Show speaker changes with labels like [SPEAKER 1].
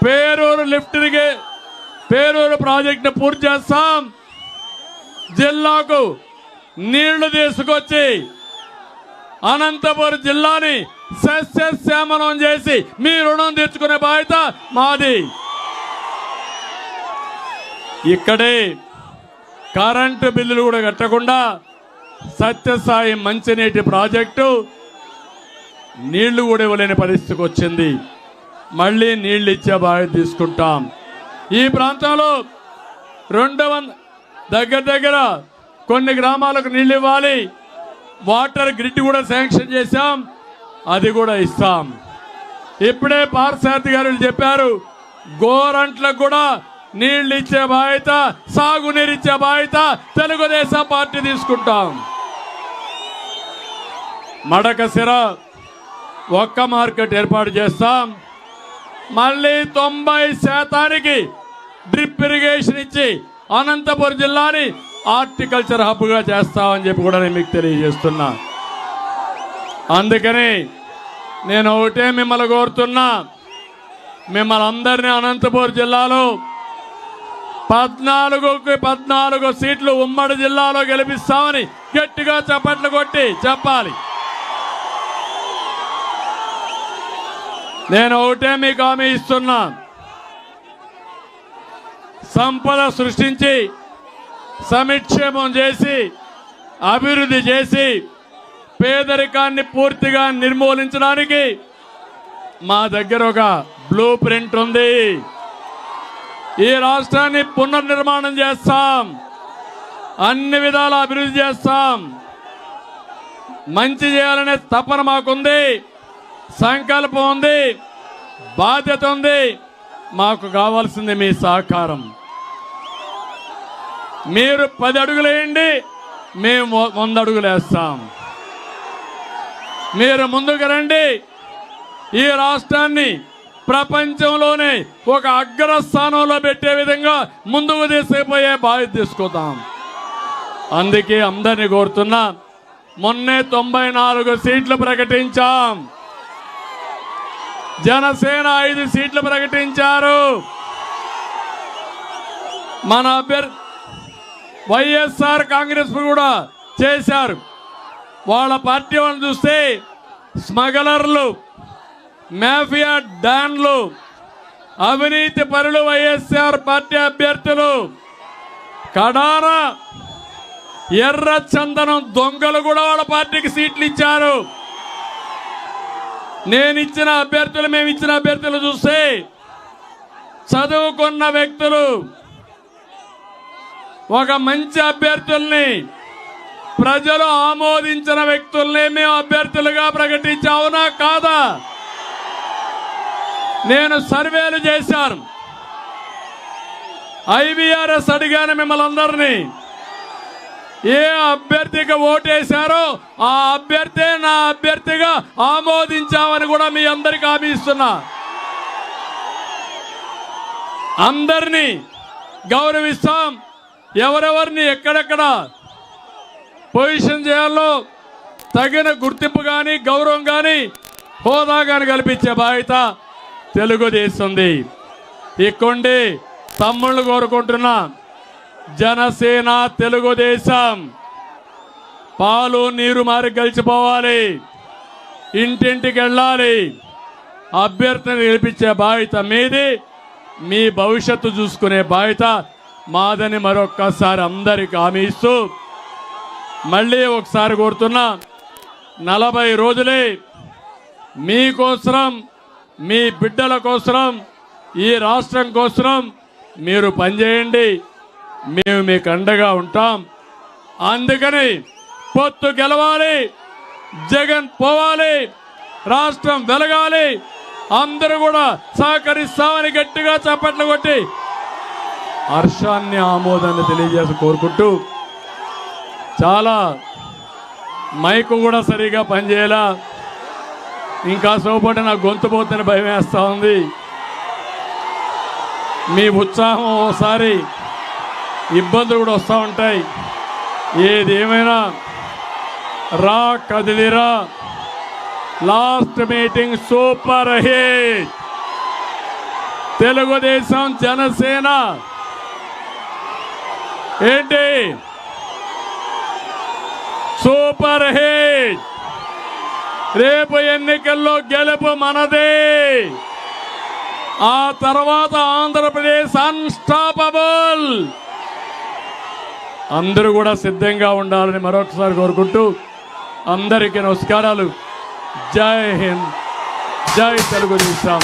[SPEAKER 1] పేరూరు పేరూరు ప్రాజెక్టును పూర్తి చేస్తాం. జిల్లాకు నీళ్లు తీసుకొచ్చి అనంతపురం జిల్లాని సస్యశ్యామలం చేసి మీ రుణం తీర్చుకునే బాధ్యత మాది. ఇక్కడే కరెంటు బిల్లులు కూడా కట్టకుండా సత్యసాయి మంచినీటి ప్రాజెక్టు నీళ్లు కూడా ఇవ్వలేని పరిస్థితికి వచ్చింది. మళ్ళీ నీళ్లు ఇచ్చే బాధ్యత తీసుకుంటాం. ఈ ప్రాంతంలో 200 దగ్గర కొన్ని గ్రామాలకు నీళ్లు ఇవ్వాలి. వాటర్ గ్రిడ్ కూడా శాంక్షన్ చేశాం, అది కూడా ఇస్తాం. ఇప్పుడే పార్సారథి గారు చెప్పారు, గోరంట్లకు కూడా నీళ్లు ఇచ్చే బాధ్యత, సాగునీరు ఇచ్చే బాధ్యత తెలుగుదేశం పార్టీ తీసుకుంటాం. మడకసిర ఒక్క మార్కెట్ ఏర్పాటు చేస్తాం. మళ్ళీ 90% డ్రిప్ ఇరిగేషన్ ఇచ్చి అనంతపురం జిల్లాని హార్టికల్చర్ హబ్గా చేస్తామని చెప్పి కూడా నేను మీకు తెలియజేస్తున్నా. అందుకని నేను ఒకటే మిమ్మల్ని కోరుతున్నా, మిమ్మల్ని అందరినీ అనంతపురం జిల్లాలో 14 సీట్లు ఉమ్మడి జిల్లాలో గెలిపిస్తామని గట్టిగా చప్పట్లు కొట్టి చెప్పాలి. నేను ఒకటే మీకు హామీ ఇస్తున్నా, సంపద సృష్టించి సమిక్షేమం చేసి అభివృద్ధి చేసి పేదరికాన్ని పూర్తిగా నిర్మూలించడానికి మా దగ్గర ఒక బ్లూ ప్రింట్ ఉంది. ఈ రాష్ట్రాన్ని పునర్నిర్మాణం చేస్తాం, అన్ని విధాల అభివృద్ధి చేస్తాం. మంచి చేయాలనే తపన మాకుంది, సంకల్పం ఉంది, బాధ్యత ఉంది. మాకు కావాల్సింది మీ సహకారం. మీరు 10 అడుగులు వేయండి, మేము 100 అడుగులు వేస్తాం. మీరు ముందుకు రండి, ఈ రాష్ట్రాన్ని ప్రపంచంలోనే ఒక అగ్రస్థానంలో పెట్టే విధంగా ముందుకు తీసుకుపోయే బాధ్యత తీసుకుందాం. అందుకే అందరినీ కోరుతున్నా, మొన్నే 94 సీట్లు ప్రకటించాం. జనసేన 5 సీట్లు ప్రకటించారు. మన అభ్యర్థి వైఎస్ఆర్ కాంగ్రెస్ కూడా చేశారు. వాళ్ళ పార్టీ వాళ్ళని చూస్తే స్మగ్లర్లు, మాఫియా డాన్లు, అవినీతి పరులు వైఎస్ఆర్ పార్టీ అభ్యర్థులు, కడాన ఎర్ర చందనం దొంగలు కూడా వాళ్ళ పార్టీకి సీట్లు ఇచ్చారు. మేము ఇచ్చిన అభ్యర్థులు చూస్తే చదువుకున్న వ్యక్తులు, ఒక మంచి అభ్యర్థుల్ని, ప్రజలు ఆమోదించిన వ్యక్తుల్ని మేము అభ్యర్థులుగా ప్రకటించావునా కాదా? నేను సర్వేలు చేశాను, IVRS అడిగాను మిమ్మల్ని అందరినీ. ఏ అభ్యర్థికి ఓటేశారో ఆ అభ్యర్థే నా అభ్యర్థిగా ఆమోదించామని కూడా మీ అందరికీ హామీ ఇస్తున్నా. అందరినీ గౌరవిస్తాం. ఎవరెవరిని ఎక్కడెక్కడ పొజిషన్ చేయాలో తగిన గుర్తింపు కానీ, గౌరవం కానీ, హోదా కానీ కల్పించే బాధ్యత తెలుగుదేశంది. ఇక్కండి తమ్ముళ్ళు కోరుకుంటున్నా, జనసేన తెలుగుదేశం పాలు నీరు మారి గెలిచిపోవాలి, ఇంటింటికి వెళ్ళాలి. అభ్యర్థిని గెలిపించే బాధ్యత మీది, మీ భవిష్యత్తు చూసుకునే బాధ్యత మాదని మరొక్కసారి అందరికి హామీ ఇస్తూ మళ్ళీ ఒకసారి కోరుతున్నా, 40 రోజులే మీకోసం, మీ బిడ్డల కోసం, ఈ రాష్ట్రం కోసం మీరు పనిచేయండి. మేము మీకు అండగా ఉంటాం. అందుకని పొత్తు గెలవాలి, జగన్ పోవాలి, రాష్ట్రం వెలగాలి. అందరూ కూడా సహకరిస్తామని గట్టిగా చప్పట్లు కొట్టి హర్షాన్ని, ఆమోదాన్ని తెలియజేసి కోరుకుంటూ, చాలా మైకు కూడా సరిగా పనిచేయాలా, ఇంకా సోపటి నాకు గొంతు పోతున్న భయం వేస్తూ ఉంది. మీ ఉత్సాహం ఓసారి ఇబ్బందులు కూడా వస్తూ ఉంటాయి. ఏది ఏమైనా రా కదిలిరా, last meeting super hit. Telugu Desam Janasena ఏంటి సూపర్ హిట్. రేపు ఎన్నికల్లో గెలుపు మనదే. ఆ తర్వాత ఆంధ్రప్రదేశ్ అన్స్టాపబుల్. అందరూ కూడా సిద్ధంగా ఉండాలని మరొకసారి కోరుకుంటూ అందరికీ నమస్కారాలు. జై హింద్, జై తెలుగుదేశం.